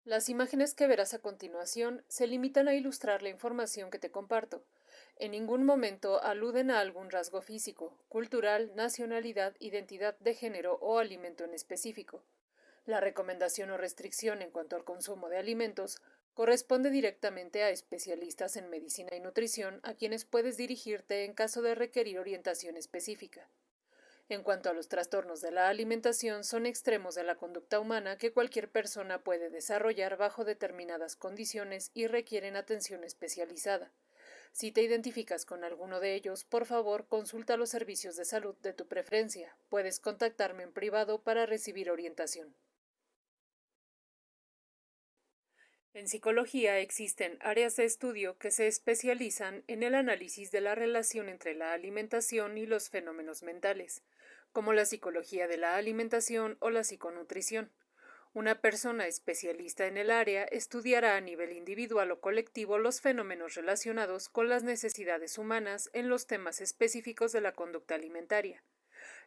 Las imágenes que verás a continuación se limitan a ilustrar la información que te comparto. En ningún momento aluden a algún rasgo físico, cultural, nacionalidad, identidad de género o alimento en específico. La recomendación o restricción en cuanto al consumo de alimentos corresponde directamente a especialistas en medicina y nutrición a quienes puedes dirigirte en caso de requerir orientación específica. En cuanto a los trastornos de la alimentación, son extremos de la conducta humana que cualquier persona puede desarrollar bajo determinadas condiciones y requieren atención especializada. Si te identificas con alguno de ellos, por favor, consulta los servicios de salud de tu preferencia. Puedes contactarme en privado para recibir orientación. En psicología existen áreas de estudio que se especializan en el análisis de la relación entre la alimentación y los fenómenos mentales, como la psicología de la alimentación o la psiconutrición. Una persona especialista en el área estudiará a nivel individual o colectivo los fenómenos relacionados con las necesidades humanas en los temas específicos de la conducta alimentaria.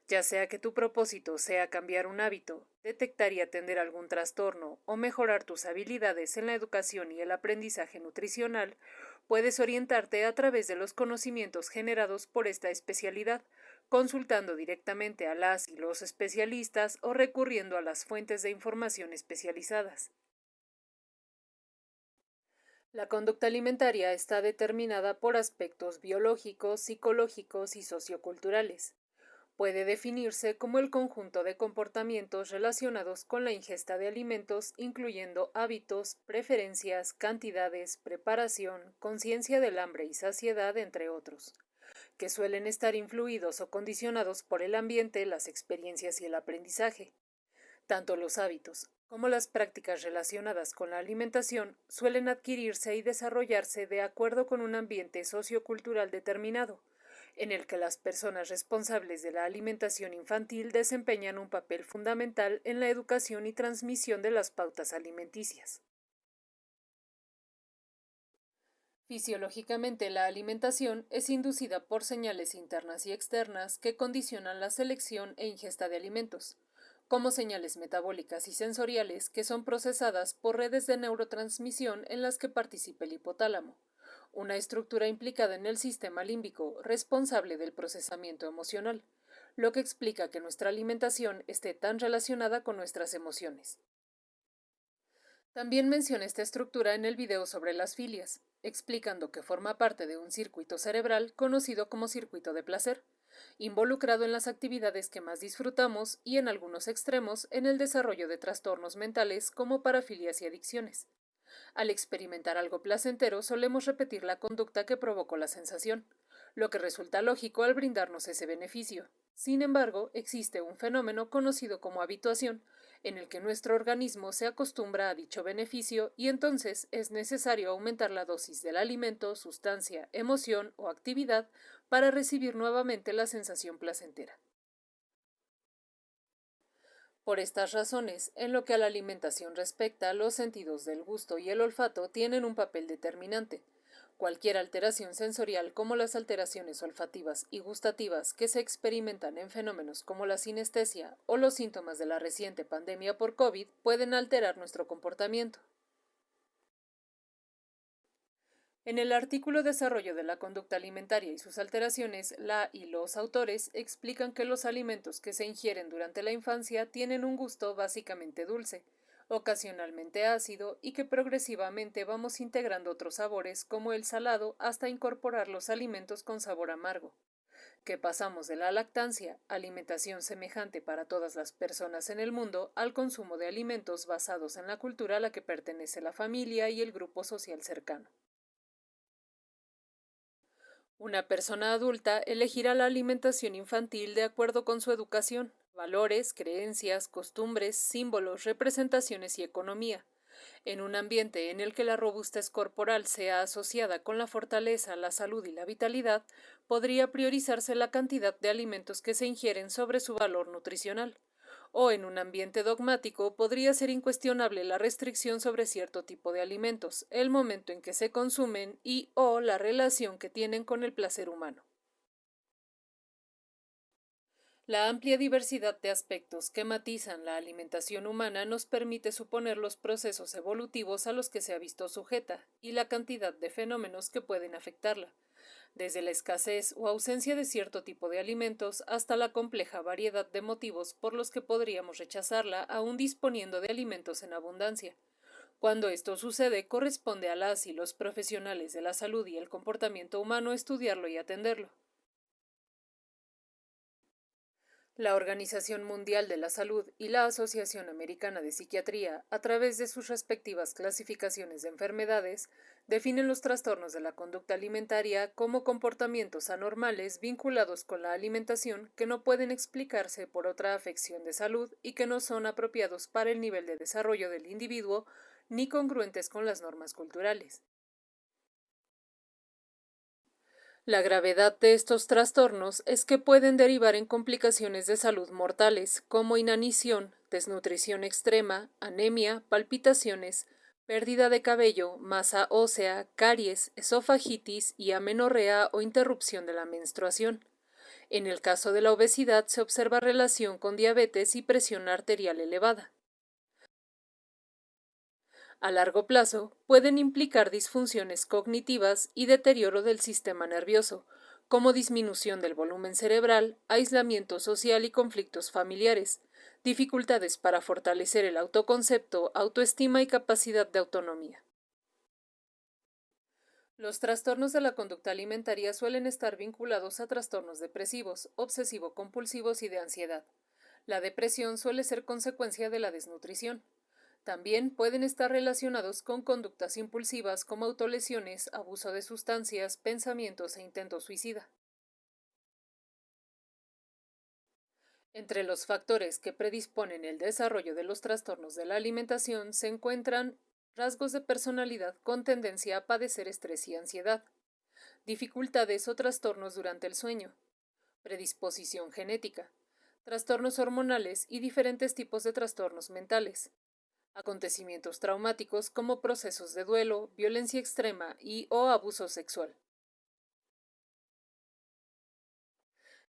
Ya sea que tu propósito sea cambiar un hábito, detectar y atender algún trastorno o mejorar tus habilidades en la educación y el aprendizaje nutricional, puedes orientarte a través de los conocimientos generados por esta especialidad, consultando directamente a las y los especialistas o recurriendo a las fuentes de información especializadas. La conducta alimentaria está determinada por aspectos biológicos, psicológicos y socioculturales. Puede definirse como el conjunto de comportamientos relacionados con la ingesta de alimentos, incluyendo hábitos, preferencias, cantidades, preparación, conciencia del hambre y saciedad, entre otros, que suelen estar influidos o condicionados por el ambiente, las experiencias y el aprendizaje. Tanto los hábitos como las prácticas relacionadas con la alimentación suelen adquirirse y desarrollarse de acuerdo con un ambiente sociocultural determinado, en el que las personas responsables de la alimentación infantil desempeñan un papel fundamental en la educación y transmisión de las pautas alimenticias. Fisiológicamente, la alimentación es inducida por señales internas y externas que condicionan la selección e ingesta de alimentos, como señales metabólicas y sensoriales que son procesadas por redes de neurotransmisión en las que participa el hipotálamo, una estructura implicada en el sistema límbico responsable del procesamiento emocional, lo que explica que nuestra alimentación esté tan relacionada con nuestras emociones. También menciona esta estructura en el video sobre las filias, explicando que forma parte de un circuito cerebral conocido como circuito de placer, involucrado en las actividades que más disfrutamos y en algunos extremos en el desarrollo de trastornos mentales como parafilias y adicciones. Al experimentar algo placentero solemos repetir la conducta que provocó la sensación, lo que resulta lógico al brindarnos ese beneficio. Sin embargo, existe un fenómeno conocido como habituación, en el que nuestro organismo se acostumbra a dicho beneficio y entonces es necesario aumentar la dosis del alimento, sustancia, emoción o actividad para recibir nuevamente la sensación placentera. Por estas razones, en lo que a la alimentación respecta, los sentidos del gusto y el olfato tienen un papel determinante. Cualquier alteración sensorial, como las alteraciones olfativas y gustativas que se experimentan en fenómenos como la sinestesia o los síntomas de la reciente pandemia por COVID, pueden alterar nuestro comportamiento. En el artículo Desarrollo de la conducta alimentaria y sus alteraciones, la y los autores explican que los alimentos que se ingieren durante la infancia tienen un gusto básicamente dulce, ocasionalmente ácido y que progresivamente vamos integrando otros sabores como el salado hasta incorporar los alimentos con sabor amargo. Que pasamos de la lactancia, alimentación semejante para todas las personas en el mundo, al consumo de alimentos basados en la cultura a la que pertenece la familia y el grupo social cercano. Una persona adulta elegirá la alimentación infantil de acuerdo con su educación, valores, creencias, costumbres, símbolos, representaciones y economía. En un ambiente en el que la robustez corporal sea asociada con la fortaleza, la salud y la vitalidad, podría priorizarse la cantidad de alimentos que se ingieren sobre su valor nutricional. O en un ambiente dogmático podría ser incuestionable la restricción sobre cierto tipo de alimentos, el momento en que se consumen y o la relación que tienen con el placer humano. La amplia diversidad de aspectos que matizan la alimentación humana nos permite suponer los procesos evolutivos a los que se ha visto sujeta y la cantidad de fenómenos que pueden afectarla, desde la escasez o ausencia de cierto tipo de alimentos hasta la compleja variedad de motivos por los que podríamos rechazarla aún disponiendo de alimentos en abundancia. Cuando esto sucede, corresponde a las y los profesionales de la salud y el comportamiento humano estudiarlo y atenderlo. La Organización Mundial de la Salud y la Asociación Americana de Psiquiatría, a través de sus respectivas clasificaciones de enfermedades, definen los trastornos de la conducta alimentaria como comportamientos anormales vinculados con la alimentación que no pueden explicarse por otra afección de salud y que no son apropiados para el nivel de desarrollo del individuo ni congruentes con las normas culturales. La gravedad de estos trastornos es que pueden derivar en complicaciones de salud mortales, como inanición, desnutrición extrema, anemia, palpitaciones, pérdida de cabello, masa ósea, caries, esofagitis y amenorrea o interrupción de la menstruación. En el caso de la obesidad se observa relación con diabetes y presión arterial elevada. A largo plazo, pueden implicar disfunciones cognitivas y deterioro del sistema nervioso, como disminución del volumen cerebral, aislamiento social y conflictos familiares, dificultades para fortalecer el autoconcepto, autoestima y capacidad de autonomía. Los trastornos de la conducta alimentaria suelen estar vinculados a trastornos depresivos, obsesivo-compulsivos y de ansiedad. La depresión suele ser consecuencia de la desnutrición. También pueden estar relacionados con conductas impulsivas como autolesiones, abuso de sustancias, pensamientos e intentos suicida. Entre los factores que predisponen el desarrollo de los trastornos de la alimentación se encuentran rasgos de personalidad con tendencia a padecer estrés y ansiedad, dificultades o trastornos durante el sueño, predisposición genética, trastornos hormonales y diferentes tipos de trastornos mentales, acontecimientos traumáticos como procesos de duelo, violencia extrema y o abuso sexual.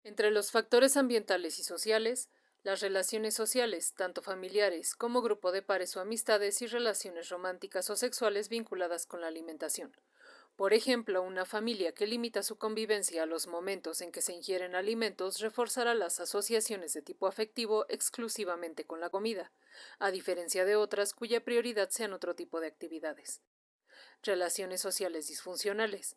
Entre los factores ambientales y sociales, las relaciones sociales, tanto familiares como grupo de pares o amistades y relaciones románticas o sexuales vinculadas con la alimentación. Por ejemplo, una familia que limita su convivencia a los momentos en que se ingieren alimentos reforzará las asociaciones de tipo afectivo exclusivamente con la comida, a diferencia de otras cuya prioridad sean otro tipo de actividades. Relaciones sociales disfuncionales.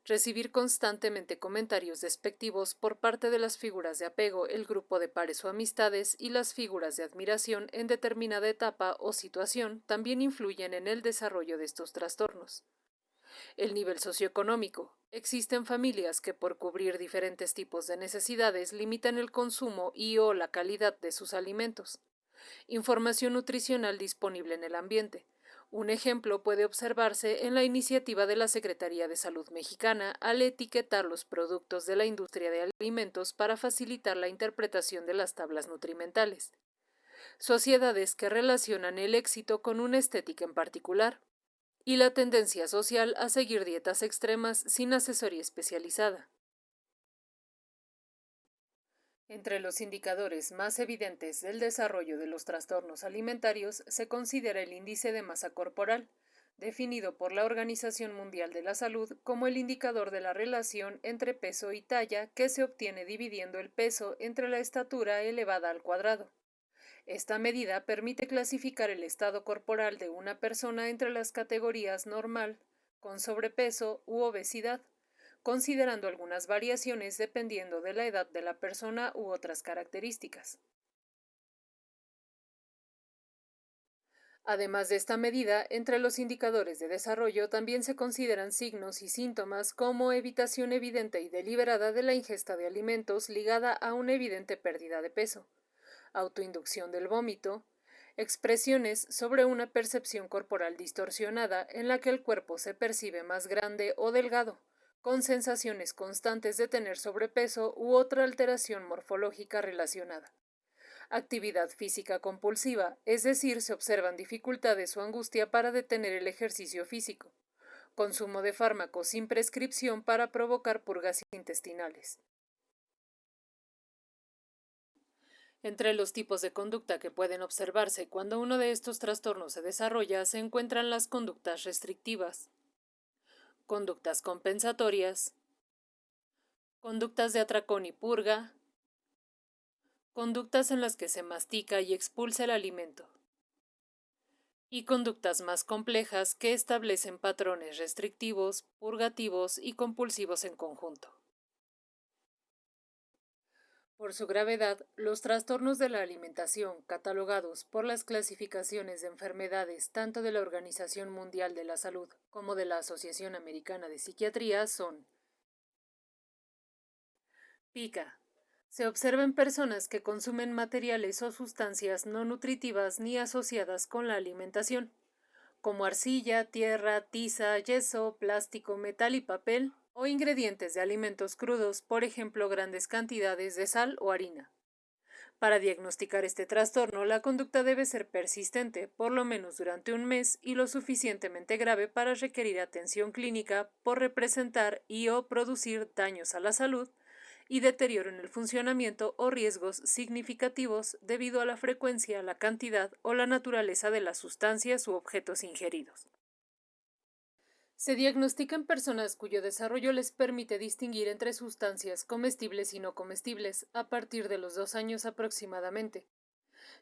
Recibir constantemente comentarios despectivos por parte de las figuras de apego, el grupo de pares o amistades y las figuras de admiración en determinada etapa o situación también influyen en el desarrollo de estos trastornos. El nivel socioeconómico. Existen familias que por cubrir diferentes tipos de necesidades limitan el consumo y o la calidad de sus alimentos. Información nutricional disponible en el ambiente. Un ejemplo puede observarse en la iniciativa de la Secretaría de Salud mexicana al etiquetar los productos de la industria de alimentos para facilitar la interpretación de las tablas nutrimentales. Sociedades que relacionan el éxito con una estética en particular y la tendencia social a seguir dietas extremas sin asesoría especializada. Entre los indicadores más evidentes del desarrollo de los trastornos alimentarios se considera el índice de masa corporal, definido por la Organización Mundial de la Salud como el indicador de la relación entre peso y talla que se obtiene dividiendo el peso entre la estatura elevada al cuadrado. Esta medida permite clasificar el estado corporal de una persona entre las categorías normal, con sobrepeso u obesidad, considerando algunas variaciones dependiendo de la edad de la persona u otras características. Además de esta medida, entre los indicadores de desarrollo también se consideran signos y síntomas como evitación evidente y deliberada de la ingesta de alimentos ligada a una evidente pérdida de peso, autoinducción del vómito, expresiones sobre una percepción corporal distorsionada en la que el cuerpo se percibe más grande o delgado, con sensaciones constantes de tener sobrepeso u otra alteración morfológica relacionada. Actividad física compulsiva, es decir, se observan dificultades o angustia para detener el ejercicio físico. Consumo de fármacos sin prescripción para provocar purgas intestinales. Entre los tipos de conducta que pueden observarse cuando uno de estos trastornos se desarrolla se encuentran las conductas restrictivas, conductas compensatorias, conductas de atracón y purga, conductas en las que se mastica y expulsa el alimento, y conductas más complejas que establecen patrones restrictivos, purgativos y compulsivos en conjunto. Por su gravedad, los trastornos de la alimentación, catalogados por las clasificaciones de enfermedades tanto de la Organización Mundial de la Salud como de la Asociación Americana de Psiquiatría, son pica. Se observa en personas que consumen materiales o sustancias no nutritivas ni asociadas con la alimentación, como arcilla, tierra, tiza, yeso, plástico, metal y papel, o ingredientes de alimentos crudos, por ejemplo, grandes cantidades de sal o harina. Para diagnosticar este trastorno, la conducta debe ser persistente, por lo menos durante un mes, y lo suficientemente grave para requerir atención clínica por representar y/o producir daños a la salud y deterioro en el funcionamiento o riesgos significativos debido a la frecuencia, la cantidad o la naturaleza de las sustancias u objetos ingeridos. Se diagnostica en personas cuyo desarrollo les permite distinguir entre sustancias comestibles y no comestibles a partir de los 2 años aproximadamente,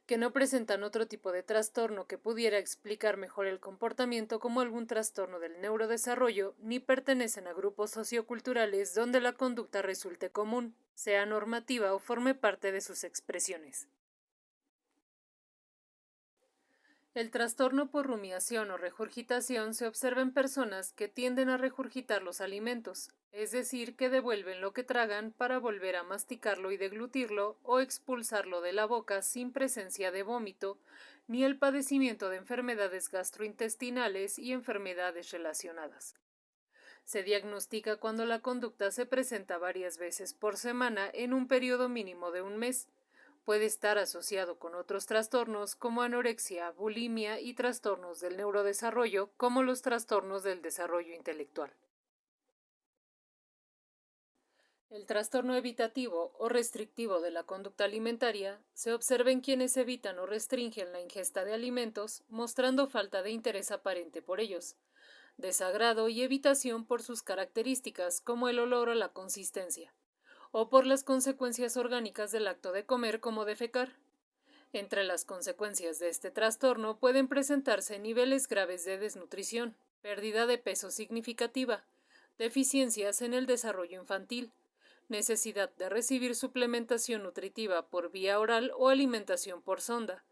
que no presentan otro tipo de trastorno que pudiera explicar mejor el comportamiento como algún trastorno del neurodesarrollo, ni pertenecen a grupos socioculturales donde la conducta resulte común, sea normativa o forme parte de sus expresiones. El trastorno por rumiación o regurgitación se observa en personas que tienden a regurgitar los alimentos, es decir, que devuelven lo que tragan para volver a masticarlo y deglutirlo o expulsarlo de la boca sin presencia de vómito, ni el padecimiento de enfermedades gastrointestinales y enfermedades relacionadas. Se diagnostica cuando la conducta se presenta varias veces por semana en un periodo mínimo de un mes. Puede estar asociado con otros trastornos como anorexia, bulimia y trastornos del neurodesarrollo, como los trastornos del desarrollo intelectual. El trastorno evitativo o restrictivo de la conducta alimentaria se observa en quienes evitan o restringen la ingesta de alimentos, mostrando falta de interés aparente por ellos, desagrado y evitación por sus características, como el olor o la consistencia, o por las consecuencias orgánicas del acto de comer, como defecar. Entre las consecuencias de este trastorno pueden presentarse niveles graves de desnutrición, pérdida de peso significativa, deficiencias en el desarrollo infantil, necesidad de recibir suplementación nutritiva por vía oral o alimentación por sonda,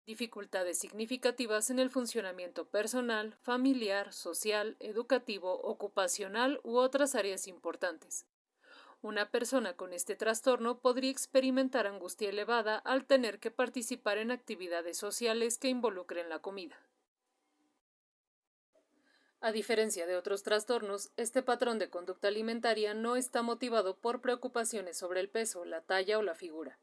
dificultades significativas en el funcionamiento personal, familiar, social, educativo, ocupacional u otras áreas importantes. Una persona con este trastorno podría experimentar angustia elevada al tener que participar en actividades sociales que involucren la comida. A diferencia de otros trastornos, este patrón de conducta alimentaria no está motivado por preocupaciones sobre el peso, la talla o la figura.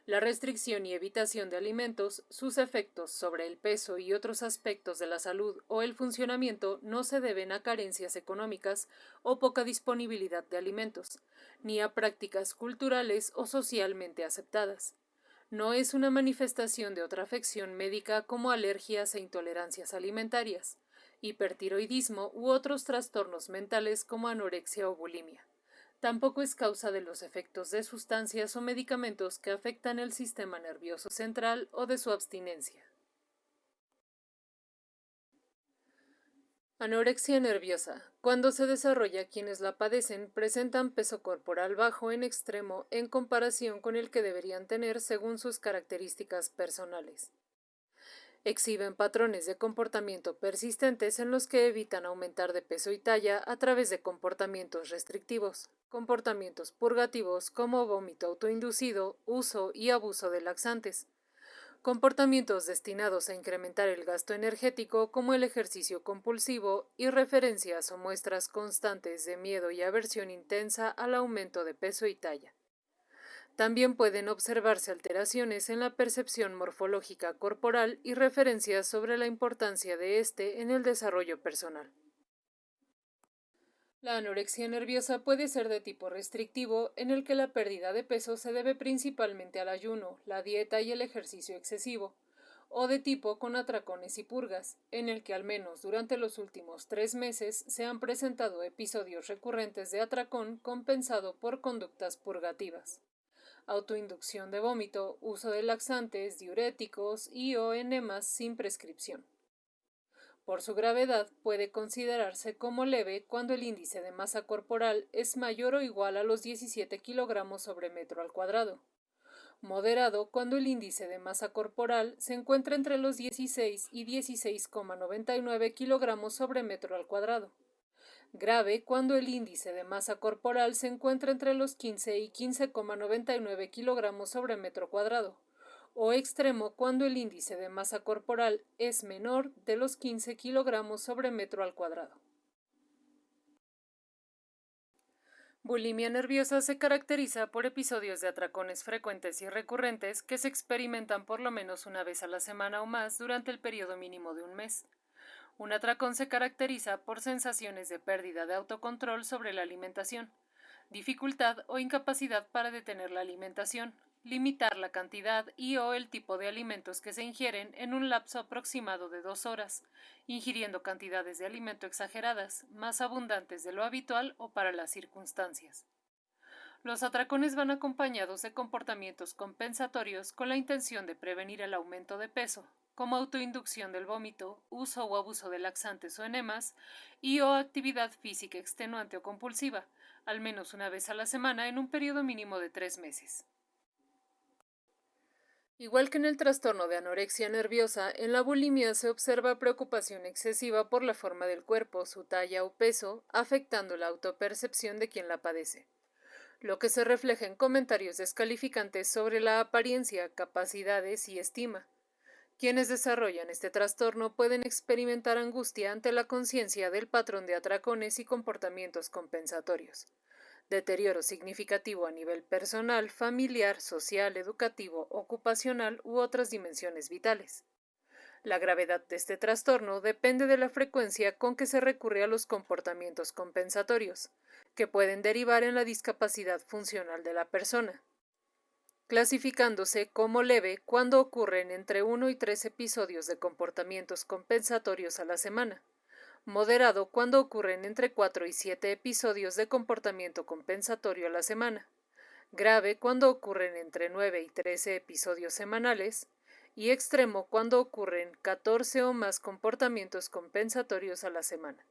La restricción y evitación de alimentos, sus efectos sobre el peso y otros aspectos de la salud o el funcionamiento no se deben a carencias económicas o poca disponibilidad de alimentos, ni a prácticas culturales o socialmente aceptadas. No es una manifestación de otra afección médica como alergias e intolerancias alimentarias, hipertiroidismo u otros trastornos mentales como anorexia o bulimia. Tampoco es causa de los efectos de sustancias o medicamentos que afectan el sistema nervioso central o de su abstinencia. Anorexia nerviosa. Cuando se desarrolla, quienes la padecen presentan peso corporal bajo en extremo en comparación con el que deberían tener según sus características personales. Exhiben patrones de comportamiento persistentes en los que evitan aumentar de peso y talla a través de comportamientos restrictivos, comportamientos purgativos como vómito autoinducido, uso y abuso de laxantes, comportamientos destinados a incrementar el gasto energético como el ejercicio compulsivo y referencias o muestras constantes de miedo y aversión intensa al aumento de peso y talla. También pueden observarse alteraciones en la percepción morfológica corporal y referencias sobre la importancia de este en el desarrollo personal. La anorexia nerviosa puede ser de tipo restrictivo, en el que la pérdida de peso se debe principalmente al ayuno, la dieta y el ejercicio excesivo, o de tipo con atracones y purgas, en el que al menos durante los últimos 3 meses se han presentado episodios recurrentes de atracón compensado por conductas purgativas. Autoinducción de vómito, uso de laxantes, diuréticos y o enemas sin prescripción. Por su gravedad, puede considerarse como leve cuando el índice de masa corporal es mayor o igual a los 17 kilogramos sobre metro al cuadrado. Moderado cuando el índice de masa corporal se encuentra entre los 16 y 16,99 kilogramos sobre metro al cuadrado. Grave cuando el índice de masa corporal se encuentra entre los 15 y 15,99 kilogramos sobre metro cuadrado, o extremo cuando el índice de masa corporal es menor de los 15 kilogramos sobre metro al cuadrado. Bulimia nerviosa se caracteriza por episodios de atracones frecuentes y recurrentes que se experimentan por lo menos una vez a la semana o más durante el periodo mínimo de un mes. Un atracón se caracteriza por sensaciones de pérdida de autocontrol sobre la alimentación, dificultad o incapacidad para detener la alimentación, limitar la cantidad y o el tipo de alimentos que se ingieren en un lapso aproximado de 2 horas, ingiriendo cantidades de alimento exageradas, más abundantes de lo habitual o para las circunstancias. Los atracones van acompañados de comportamientos compensatorios con la intención de prevenir el aumento de peso, como autoinducción del vómito, uso o abuso de laxantes o enemas, y o actividad física extenuante o compulsiva, al menos una vez a la semana en un periodo mínimo de 3 meses. Igual que en el trastorno de anorexia nerviosa, en la bulimia se observa preocupación excesiva por la forma del cuerpo, su talla o peso, afectando la autopercepción de quien la padece, lo que se refleja en comentarios descalificantes sobre la apariencia, capacidades y estima. Quienes desarrollan este trastorno pueden experimentar angustia ante la conciencia del patrón de atracones y comportamientos compensatorios, deterioro significativo a nivel personal, familiar, social, educativo, ocupacional u otras dimensiones vitales. La gravedad de este trastorno depende de la frecuencia con que se recurre a los comportamientos compensatorios, que pueden derivar en la discapacidad funcional de la persona, clasificándose como leve cuando ocurren entre 1 y 3 episodios de comportamientos compensatorios a la semana, moderado cuando ocurren entre 4 y 7 episodios de comportamiento compensatorio a la semana, grave cuando ocurren entre 9 y 13 episodios semanales, y extremo cuando ocurren 14 o más comportamientos compensatorios a la semana.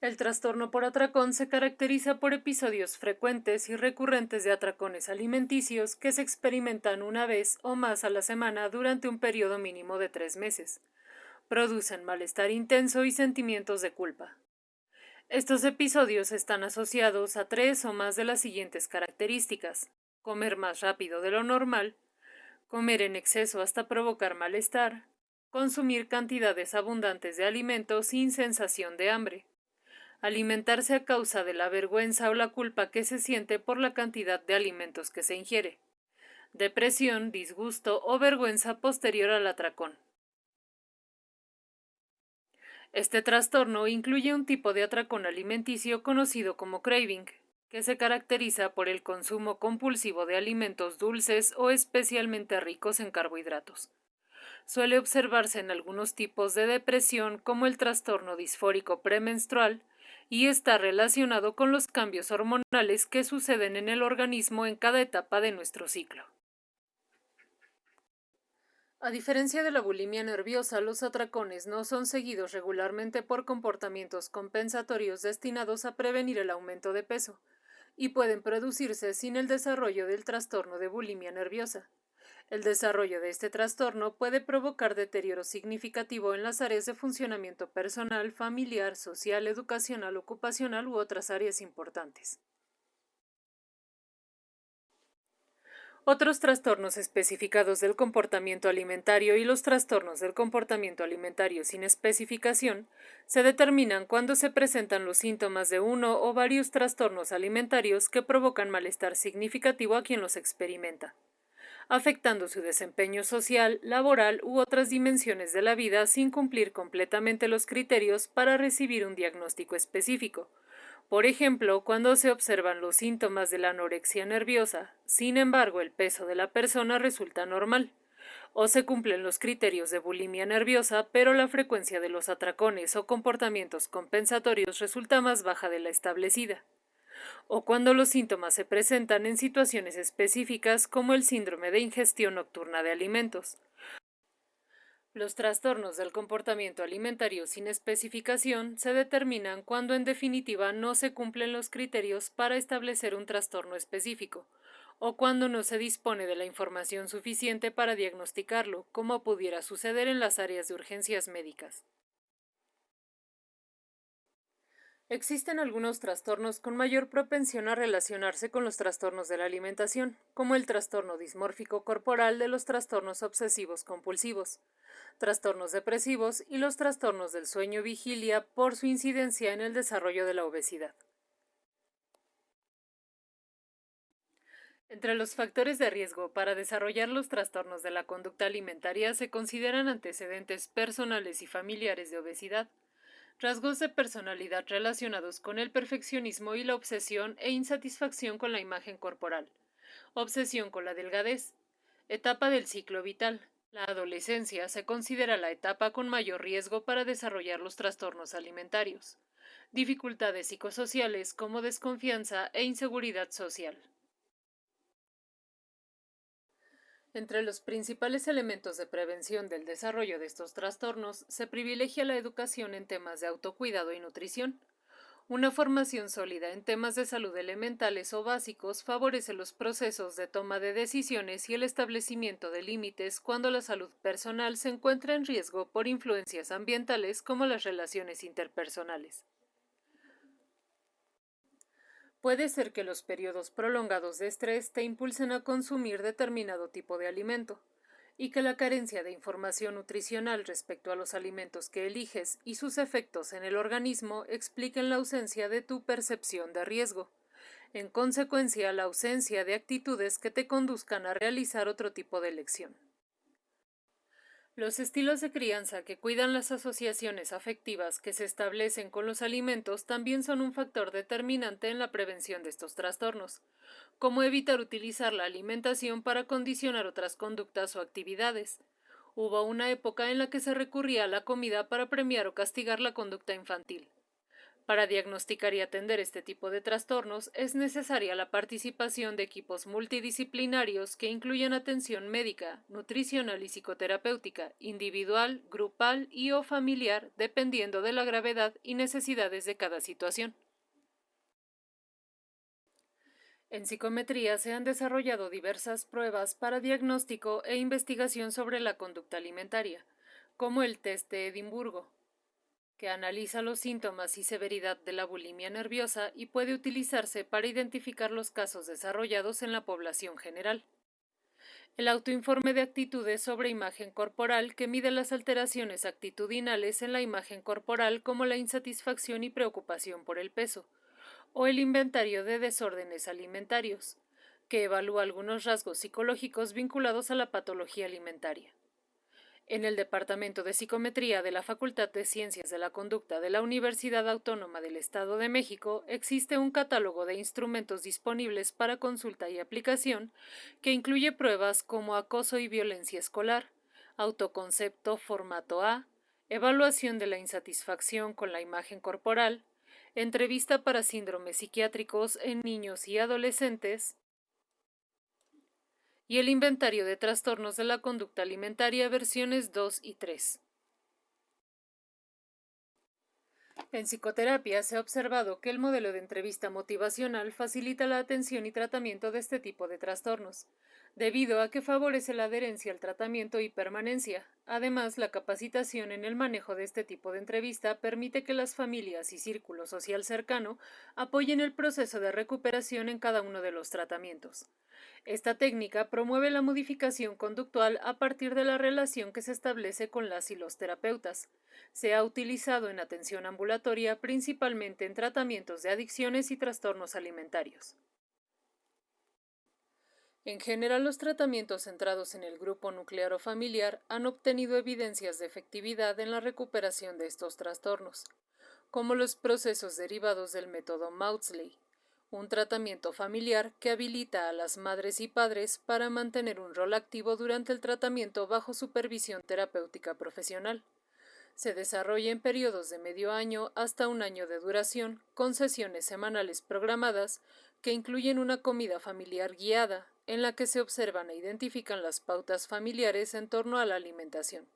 El trastorno por atracón se caracteriza por episodios frecuentes y recurrentes de atracones alimenticios que se experimentan una vez o más a la semana durante un periodo mínimo de 3 meses. Producen malestar intenso y sentimientos de culpa. Estos episodios están asociados a 3 o más de las siguientes características: comer más rápido de lo normal, comer en exceso hasta provocar malestar, consumir cantidades abundantes de alimentos sin sensación de hambre, alimentarse a causa de la vergüenza o la culpa que se siente por la cantidad de alimentos que se ingiere, depresión, disgusto o vergüenza posterior al atracón. Este trastorno incluye un tipo de atracón alimenticio conocido como craving, que se caracteriza por el consumo compulsivo de alimentos dulces o especialmente ricos en carbohidratos. Suele observarse en algunos tipos de depresión como el trastorno disfórico premenstrual y está relacionado con los cambios hormonales que suceden en el organismo en cada etapa de nuestro ciclo. A diferencia de la bulimia nerviosa, los atracones no son seguidos regularmente por comportamientos compensatorios destinados a prevenir el aumento de peso, y pueden producirse sin el desarrollo del trastorno de bulimia nerviosa. El desarrollo de este trastorno puede provocar deterioro significativo en las áreas de funcionamiento personal, familiar, social, educacional, ocupacional u otras áreas importantes. Otros trastornos especificados del comportamiento alimentario y los trastornos del comportamiento alimentario sin especificación se determinan cuando se presentan los síntomas de uno o varios trastornos alimentarios que provocan malestar significativo a quien los experimenta. afectando su desempeño social, laboral u otras dimensiones de la vida sin cumplir completamente los criterios para recibir un diagnóstico específico. Por ejemplo, cuando se observan los síntomas de la anorexia nerviosa, sin embargo el peso de la persona resulta normal, o se cumplen los criterios de bulimia nerviosa, pero la frecuencia de los atracones o comportamientos compensatorios resulta más baja de la establecida, o cuando los síntomas se presentan en situaciones específicas como el síndrome de ingestión nocturna de alimentos. Los trastornos del comportamiento alimentario sin especificación se determinan cuando en definitiva no se cumplen los criterios para establecer un trastorno específico, o cuando no se dispone de la información suficiente para diagnosticarlo, como pudiera suceder en las áreas de urgencias médicas. Existen algunos trastornos con mayor propensión a relacionarse con los trastornos de la alimentación, como el trastorno dismórfico corporal de los trastornos obsesivos compulsivos, trastornos depresivos y los trastornos del sueño-vigilia por su incidencia en el desarrollo de la obesidad. Entre los factores de riesgo para desarrollar los trastornos de la conducta alimentaria se consideran antecedentes personales y familiares de obesidad, rasgos de personalidad relacionados con el perfeccionismo y la obsesión e insatisfacción con la imagen corporal, obsesión con la delgadez, etapa del ciclo vital. La adolescencia se considera la etapa con mayor riesgo para desarrollar los trastornos alimentarios, dificultades psicosociales como desconfianza e inseguridad social. Entre los principales elementos de prevención del desarrollo de estos trastornos se privilegia la educación en temas de autocuidado y nutrición. Una formación sólida en temas de salud elementales o básicos favorece los procesos de toma de decisiones y el establecimiento de límites cuando la salud personal se encuentra en riesgo por influencias ambientales como las relaciones interpersonales. Puede ser que los periodos prolongados de estrés te impulsen a consumir determinado tipo de alimento, y que la carencia de información nutricional respecto a los alimentos que eliges y sus efectos en el organismo expliquen la ausencia de tu percepción de riesgo. En consecuencia, la ausencia de actitudes que te conduzcan a realizar otro tipo de elección. Los estilos de crianza que cuidan las asociaciones afectivas que se establecen con los alimentos también son un factor determinante en la prevención de estos trastornos, como evitar utilizar la alimentación para condicionar otras conductas o actividades. Hubo una época en la que se recurría a la comida para premiar o castigar la conducta infantil. Para diagnosticar y atender este tipo de trastornos es necesaria la participación de equipos multidisciplinarios que incluyan atención médica, nutricional y psicoterapéutica, individual, grupal y o familiar, dependiendo de la gravedad y necesidades de cada situación. En psicometría se han desarrollado diversas pruebas para diagnóstico e investigación sobre la conducta alimentaria, como el test de Edimburgo, que analiza los síntomas y severidad de la bulimia nerviosa y puede utilizarse para identificar los casos desarrollados en la población general. El autoinforme de actitudes sobre imagen corporal, que mide las alteraciones actitudinales en la imagen corporal como la insatisfacción y preocupación por el peso, o el inventario de desórdenes alimentarios, que evalúa algunos rasgos psicológicos vinculados a la patología alimentaria. En el Departamento de Psicometría de la Facultad de Ciencias de la Conducta de la Universidad Autónoma del Estado de México existe un catálogo de instrumentos disponibles para consulta y aplicación que incluye pruebas como acoso y violencia escolar, autoconcepto formato A, evaluación de la insatisfacción con la imagen corporal, entrevista para síndromes psiquiátricos en niños y adolescentes, y el inventario de trastornos de la conducta alimentaria versiones 2 y 3. En psicoterapia se ha observado que el modelo de entrevista motivacional facilita la atención y tratamiento de este tipo de trastornos, debido a que favorece la adherencia al tratamiento y permanencia. Además, la capacitación en el manejo de este tipo de entrevista permite que las familias y círculo social cercano apoyen el proceso de recuperación en cada uno de los tratamientos. Esta técnica promueve la modificación conductual a partir de la relación que se establece con las y los terapeutas. Se ha utilizado en atención ambulatoria principalmente en tratamientos de adicciones y trastornos alimentarios. En general, los tratamientos centrados en el grupo nuclear o familiar han obtenido evidencias de efectividad en la recuperación de estos trastornos, como los procesos derivados del método Maudsley, un tratamiento familiar que habilita a las madres y padres para mantener un rol activo durante el tratamiento bajo supervisión terapéutica profesional. Se desarrolla en periodos de medio año hasta un año de duración, con sesiones semanales programadas que incluyen una comida familiar guiada, en la que se observan e identifican las pautas familiares en torno a la alimentación.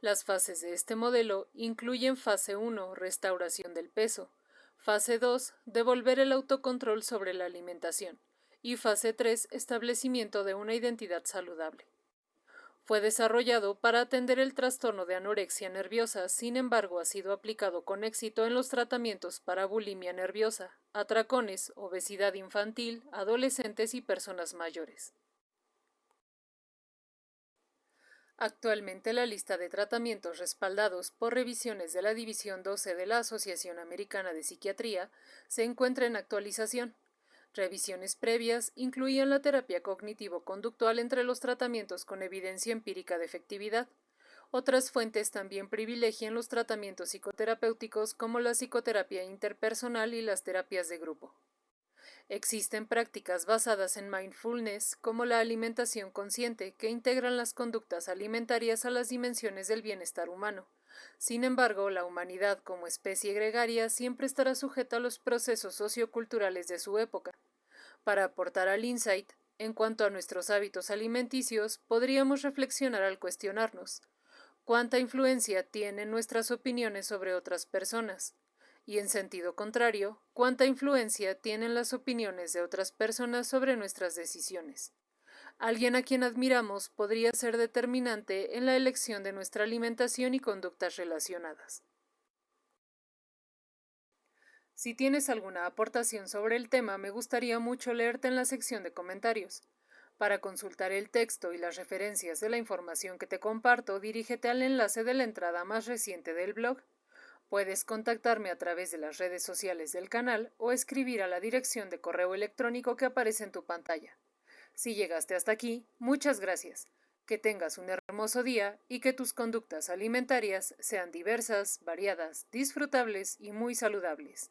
Las fases de este modelo incluyen fase 1, restauración del peso, fase 2, devolver el autocontrol sobre la alimentación, y fase 3, establecimiento de una identidad saludable. Fue desarrollado para atender el trastorno de anorexia nerviosa, sin embargo ha sido aplicado con éxito en los tratamientos para bulimia nerviosa, atracones, obesidad infantil, adolescentes y personas mayores. Actualmente la lista de tratamientos respaldados por revisiones de la División 12 de la Asociación Americana de Psiquiatría se encuentra en actualización. Revisiones previas incluían la terapia cognitivo-conductual entre los tratamientos con evidencia empírica de efectividad. Otras fuentes también privilegian los tratamientos psicoterapéuticos como la psicoterapia interpersonal y las terapias de grupo. Existen prácticas basadas en mindfulness, como la alimentación consciente, que integran las conductas alimentarias a las dimensiones del bienestar humano. Sin embargo, la humanidad como especie gregaria siempre estará sujeta a los procesos socioculturales de su época. Para aportar al insight, en cuanto a nuestros hábitos alimenticios, podríamos reflexionar al cuestionarnos: ¿cuánta influencia tienen nuestras opiniones sobre otras personas? Y en sentido contrario, ¿cuánta influencia tienen las opiniones de otras personas sobre nuestras decisiones? Alguien a quien admiramos podría ser determinante en la elección de nuestra alimentación y conductas relacionadas. Si tienes alguna aportación sobre el tema, me gustaría mucho leerte en la sección de comentarios. Para consultar el texto y las referencias de la información que te comparto, dirígete al enlace de la entrada más reciente del blog. Puedes contactarme a través de las redes sociales del canal o escribir a la dirección de correo electrónico que aparece en tu pantalla. Si llegaste hasta aquí, muchas gracias. Que tengas un hermoso día y que tus conductas alimentarias sean diversas, variadas, disfrutables y muy saludables.